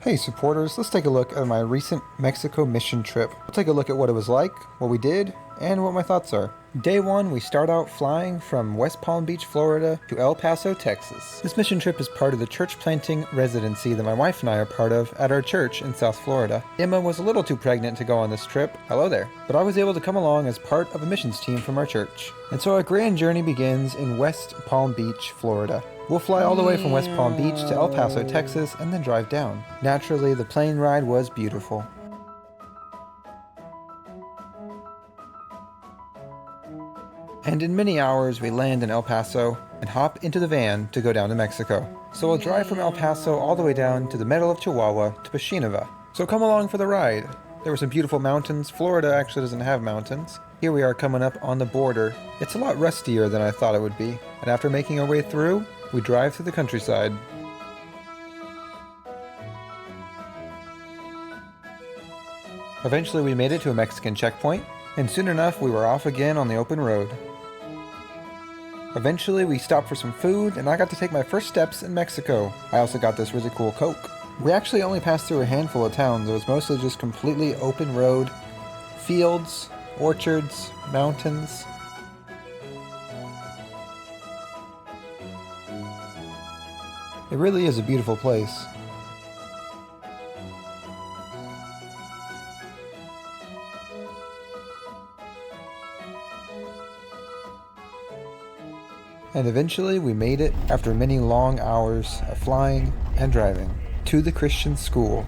Hey supporters, let's take a look at my recent Mexico mission trip. We'll take a look at what it was like, what we did, and what my thoughts are. Day 1, we start out flying from West Palm Beach, Florida to El Paso, Texas. This mission trip is part of the church planting residency that my wife and I are part of at our church in South Florida. Emma was a little too pregnant to go on this trip, hello there, but I was able to come along as part of a missions team from our church. And so our grand journey begins in West Palm Beach, Florida. We'll fly all the way from West Palm Beach to El Paso, Texas, and then drive down. Naturally, the plane ride was beautiful. And in many hours, we land in El Paso and hop into the van to go down to Mexico. So we'll drive from El Paso all the way down to the middle of Chihuahua to Pashinava. So come along for the ride. There were some beautiful mountains. Florida actually doesn't have mountains. Here we are coming up on the border. It's a lot rustier than I thought it would be. And after making our way through, we drive through the countryside. Eventually we made it to a Mexican checkpoint, and soon enough we were off again on the open road. Eventually we stopped for some food, and I got to take my first steps in Mexico. I also got this really cool Coke. We actually only passed through a handful of towns. It was mostly just completely open road, fields, orchards, mountains. It really is a beautiful place. And eventually we made it, after many long hours of flying and driving, to the Christian school,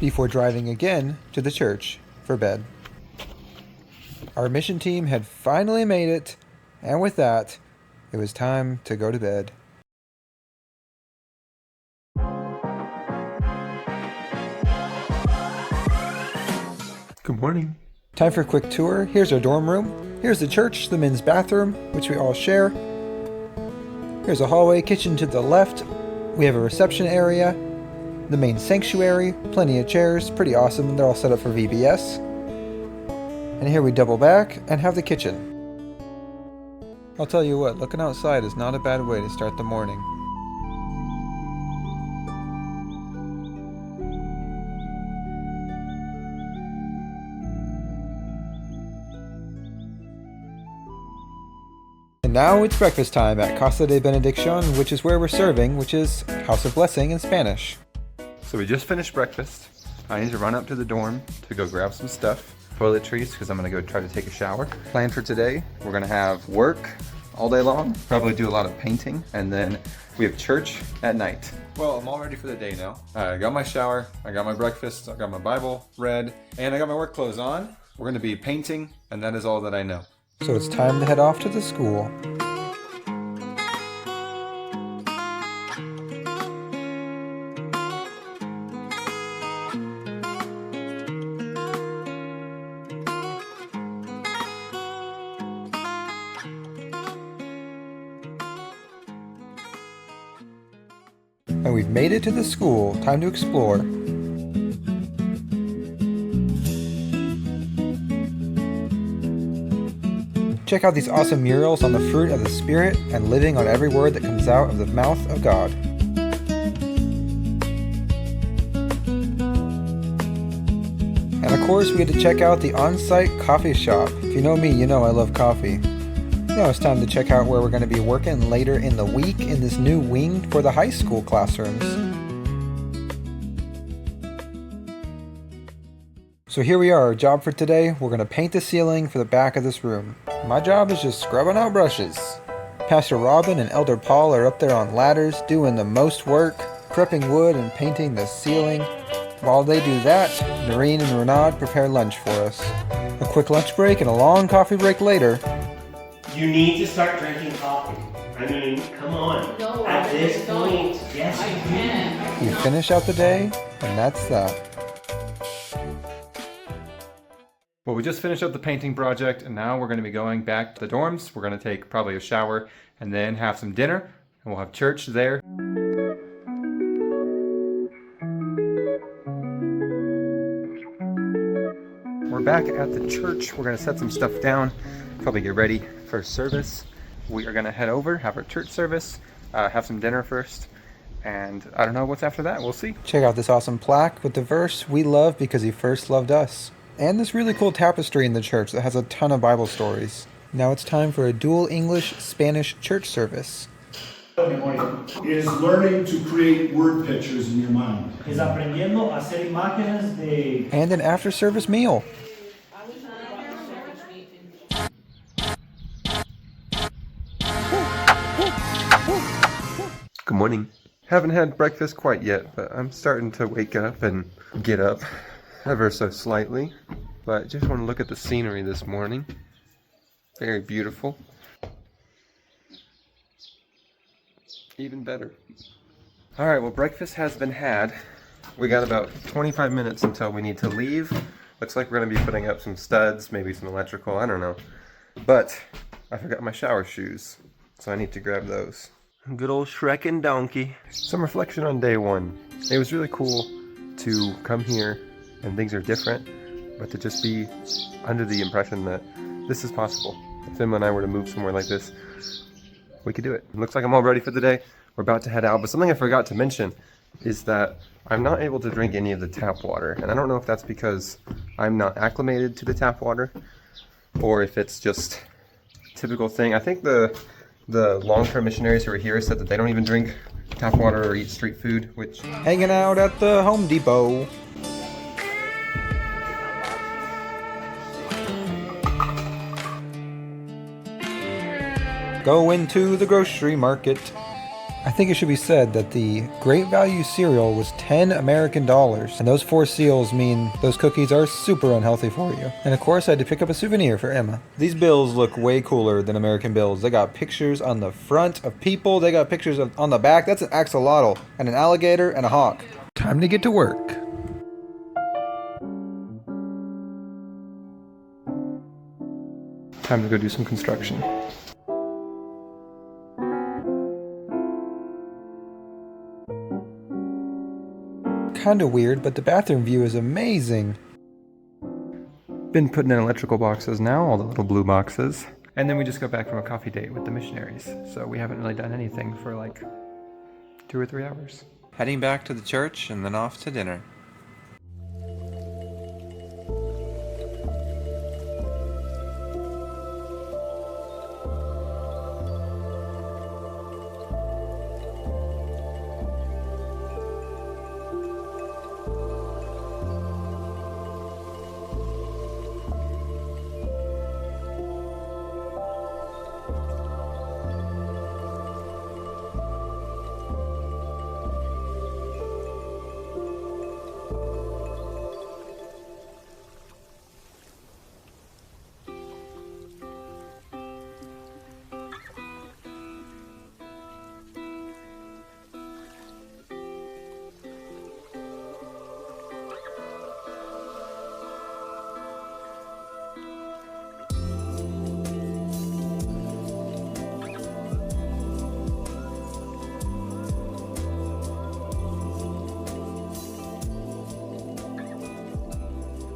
before driving again to the church for bed. Our mission team had finally made it, and with that, it was time to go to bed. Good morning. Time for a quick tour. Here's our dorm room. Here's the church, the men's bathroom, which we all share. Here's a hallway, kitchen to the left. We have a reception area, the main sanctuary, plenty of chairs, pretty awesome. They're all set up for VBS. And here we double back and have the kitchen. I'll tell you what, looking outside is not a bad way to start the morning. And now it's breakfast time at Casa de Benedicción, which is where we're serving, which is House of Blessing in Spanish. So we just finished breakfast. I need to run up to the dorm to go grab some stuff. Toiletries, because I'm going to go try to take a shower. Plan for today, we're going to have work all day long. Probably do a lot of painting. And then we have church at night. Well, I'm all ready for the day now. I got my shower, I got my breakfast, I got my Bible read, and I got my work clothes on. We're going to be painting, and that is all that I know. So it's time to head off to the school. And we've made it to the school. Time to explore. Check out these awesome murals on the fruit of the Spirit and living on every word that comes out of the mouth of God. And of course, we get to check out the on-site coffee shop. If you know me, you know I love coffee. Now it's time to check out where we're going to be working later in the week in this new wing for the high school classrooms. So here we are, our job for today. We're going to paint the ceiling for the back of this room. My job is just scrubbing out brushes. Pastor Robin and Elder Paul are up there on ladders doing the most work, prepping wood and painting the ceiling. While they do that, Noreen and Renaud prepare lunch for us. A quick lunch break and a long coffee break later. You need to start drinking coffee. I mean, come on. No, At I this don't. point, yes, I you can. We finish out the day, and that's that. Well, we just finished up the painting project, and now we're going to be going back to the dorms. We're going to take probably a shower and then have some dinner, and we'll have church there. We're back at the church. We're going to set some stuff down, probably get ready for service. We are going to head over, have our church service, have some dinner first, And I don't know what's after that. We'll see. Check out this awesome plaque with the verse, "We love because he first loved us." And this really cool tapestry in the church that has a ton of Bible stories. Now it's time for a dual English-Spanish church service. Is learning to create word pictures in your mind. Es aprendiendo a hacer imágenes de... And an after-service meal. Good morning. Haven't had breakfast quite yet, but I'm starting to wake up and get up ever so slightly. But just want to look at the scenery this morning. Very beautiful. Even better. Alright, well, breakfast has been had. We got about 25 minutes until we need to leave. Looks like we're going to be putting up some studs, maybe some electrical, I don't know. But I forgot my shower shoes, so I need to grab those. Good old Shrek and Donkey. Some reflection on day one. It was really cool to come here and things are different, but to just be under the impression that this is possible. If Emma and I were to move somewhere like this, we could do it. It looks like I'm all ready for the day. We're about to head out, but something I forgot to mention is that I'm not able to drink any of the tap water, and I don't know if that's because I'm not acclimated to the tap water or if it's just a typical thing. I think the long-term missionaries who are here said that they don't even drink tap water or eat street food, which... Hanging out at the Home Depot. Go into the grocery market. I think it should be said that the Great Value cereal was 10 American dollars, and those 4 seals mean those cookies are super unhealthy for you. And of course I had to pick up a souvenir for Emma. These bills look way cooler than American bills. They got pictures on the front of people, they got pictures on the back. That's an axolotl, and an alligator, and a hawk. Time to get to work. Time to go do some construction. Kinda weird, but the bathroom view is amazing. Been putting in electrical boxes now, all the little blue boxes. And then we just got back from a coffee date with the missionaries. So we haven't really done anything for like 2 or 3 hours. Heading back to the church and then off to dinner.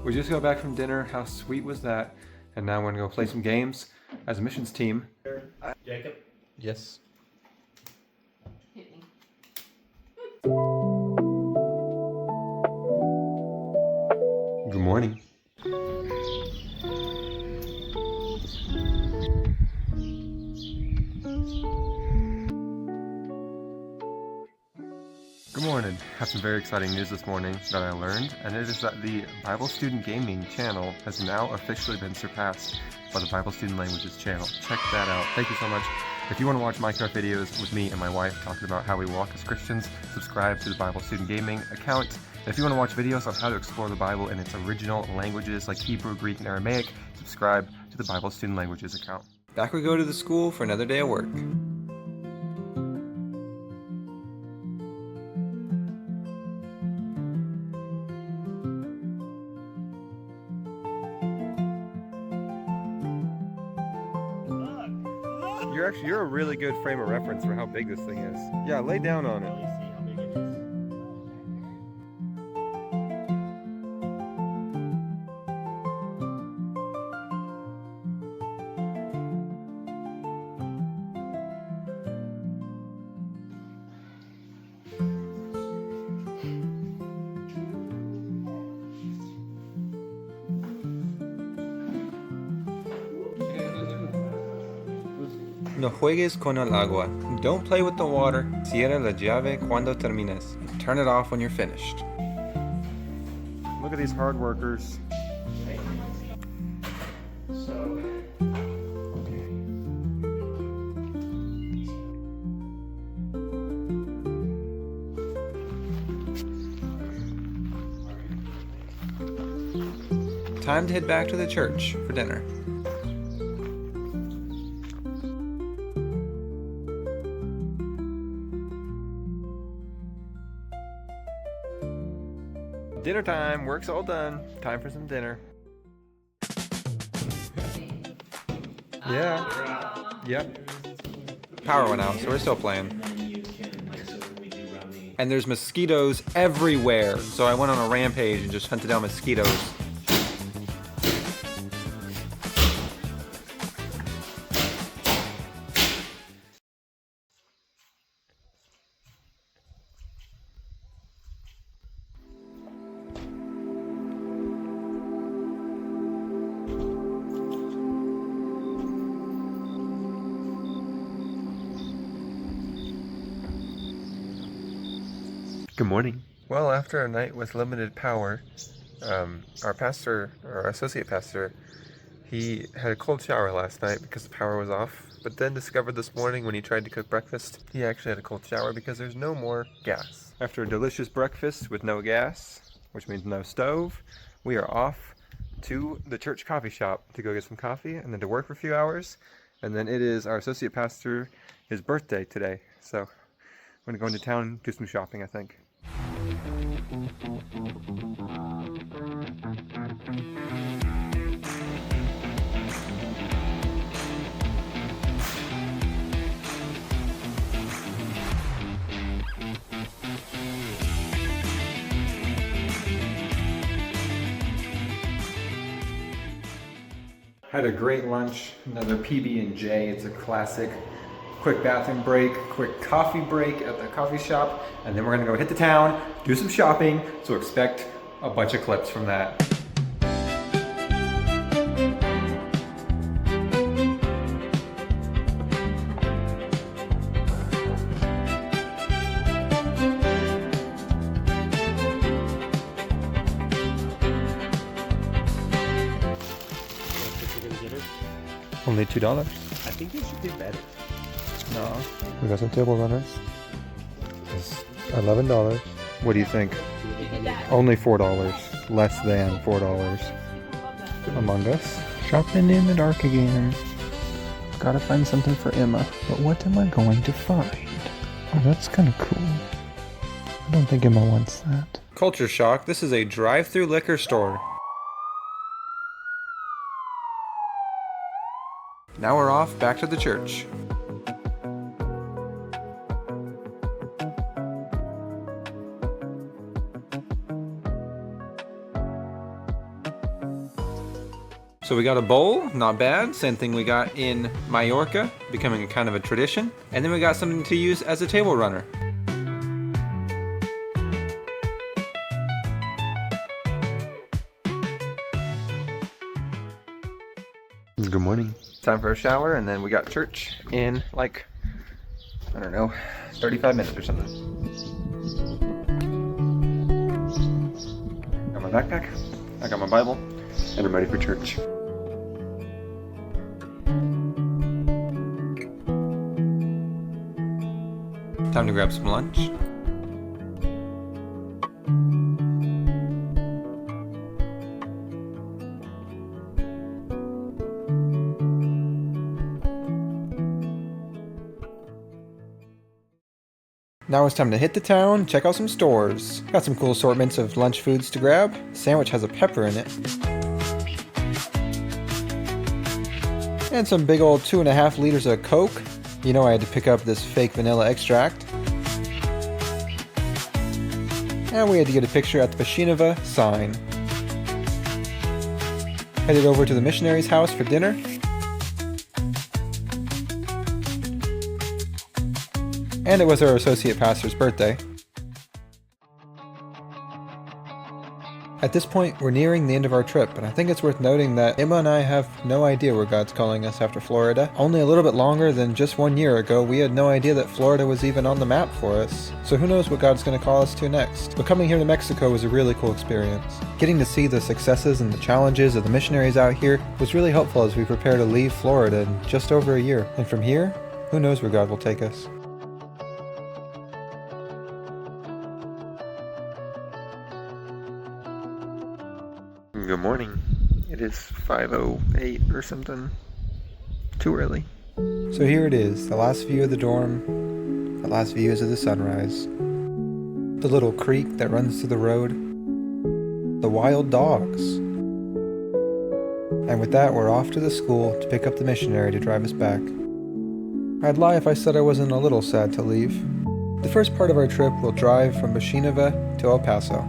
We just got back from dinner. How sweet was that? And now we're gonna go play some games as a missions team. Jacob? Yes. Hit me. Good morning. Good morning. I have some very exciting news this morning that I learned, and it is that the Bible Student Gaming channel has now officially been surpassed by the Bible Student Languages channel. Check that out. Thank you so much. If you want to watch Minecraft videos with me and my wife talking about how we walk as Christians, subscribe to the Bible Student Gaming account. And if you want to watch videos on how to explore the Bible in its original languages like Hebrew, Greek, and Aramaic, subscribe to the Bible Student Languages account. Back we go to the school for another day of work. You're a really good frame of reference for how big this thing is. Yeah, lay down on it. Let me see how big it is. No juegues con el agua. Don't play with the water. Cierra la llave cuando termines. And turn it off when you're finished. Look at these hard workers. So, Time to head back to the church for dinner. Dinner time. Work's all done. Time for some dinner. Yeah. Yep. Power went out, so we're still playing. And there's mosquitoes everywhere, so I went on a rampage and just hunted down mosquitoes. Good morning. Well, after a night with limited power, our pastor, our associate pastor, he had a cold shower last night because the power was off, but then discovered this morning when he tried to cook breakfast, he actually had a cold shower because there's no more gas. After a delicious breakfast with no gas, which means no stove, we are off to the church coffee shop to go get some coffee and then to work for a few hours. And then it is our associate pastor, his birthday today. So I'm gonna go into town, do some shopping, I think. Had a great lunch, another PB&J. It's a classic. Quick bathroom break, quick coffee break at the coffee shop, and then we're gonna go hit the town, do some shopping, so expect a bunch of clips from that. Only $2. I think you should do better. No. We got some table runners. It's $11. What do you think? Only $4. Less than $4. Among Us. Shopping in the dark again. Gotta find something for Emma. But what am I going to find? Oh, that's kind of cool. I don't think Emma wants that. Culture shock. This is a drive-through liquor store. Now we're off back to the church. So we got a bowl, not bad. Same thing we got in Mallorca, becoming a kind of a tradition. And then we got something to use as a table runner. Good morning. Time for a shower, and then we got church in like, I don't know, 35 minutes or something. Got my backpack, I got my Bible, and I'm ready for church. Time to grab some lunch. Now it's time to hit the town, check out some stores. Got some cool assortments of lunch foods to grab. Sandwich has a pepper in it. And some big old 2.5 liters of Coke. You know I had to pick up this fake vanilla extract. And we had to get a picture at the Pashinova sign. Headed over to the missionary's house for dinner. And it was our associate pastor's birthday. At this point, we're nearing the end of our trip, and I think it's worth noting that Emma and I have no idea where God's calling us after Florida. Only a little bit longer than just 1 year ago, we had no idea that Florida was even on the map for us. So who knows what God's going to call us to next. But coming here to Mexico was a really cool experience. Getting to see the successes and the challenges of the missionaries out here was really helpful as we prepare to leave Florida in just over a year. And from here, who knows where God will take us. Good morning. It is 5:08 or something. Too early. So here it is, the last view of the dorm, the last views of the sunrise, the little creek that runs through the road, the wild dogs. And with that, we're off to the school to pick up the missionary to drive us back. I'd lie if I said I wasn't a little sad to leave. The first part of our trip will drive from Machineva to El Paso.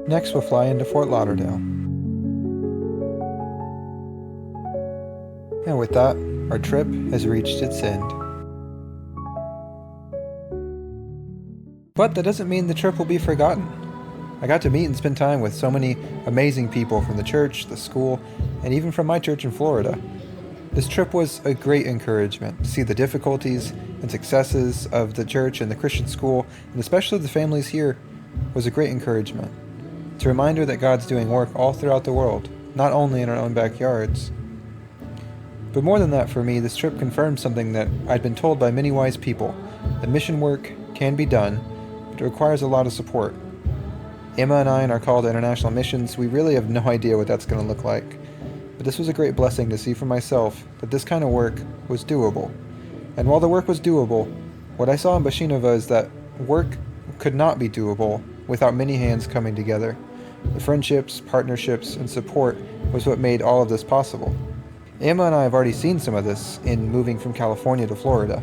Next, we'll fly into Fort Lauderdale. And with that, our trip has reached its end. But that doesn't mean the trip will be forgotten. I got to meet and spend time with so many amazing people from the church, the school, and even from my church in Florida. This trip was a great encouragement to see the difficulties and successes of the church and the Christian school, and especially the families here, was a great encouragement. It's a reminder that God's doing work all throughout the world, not only in our own backyards. But more than that for me, this trip confirmed something that I'd been told by many wise people, that mission work can be done, but it requires a lot of support. Emma and I in our call to international missions, we really have no idea what that's going to look like. But this was a great blessing to see for myself that this kind of work was doable. And while the work was doable, what I saw in Machineva is that work could not be doable without many hands coming together. The friendships, partnerships, and support was what made all of this possible. Emma and I have already seen some of this in moving from California to Florida.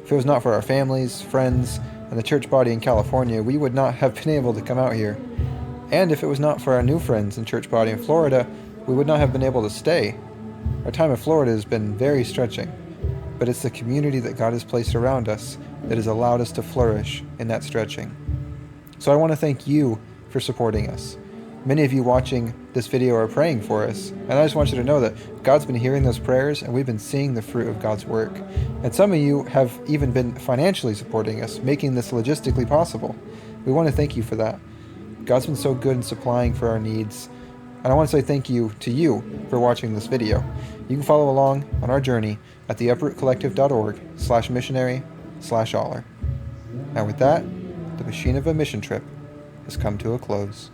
If it was not for our families, friends, and the church body in California, we would not have been able to come out here. And if it was not for our new friends and church body in Florida, we would not have been able to stay. Our time in Florida has been very stretching, but it's the community that God has placed around us that has allowed us to flourish in that stretching. So I want to thank you for supporting us. Many of you watching this video are praying for us, and I just want you to know that God's been hearing those prayers and we've been seeing the fruit of God's work. And some of you have even been financially supporting us, making this logistically possible. We want to thank you for that. God's been so good in supplying for our needs, and I want to say thank you to you for watching this video. You can follow along on our journey at theuprootcollective.org/missionary/Aller. And with that, the Machineva mission trip has come to a close.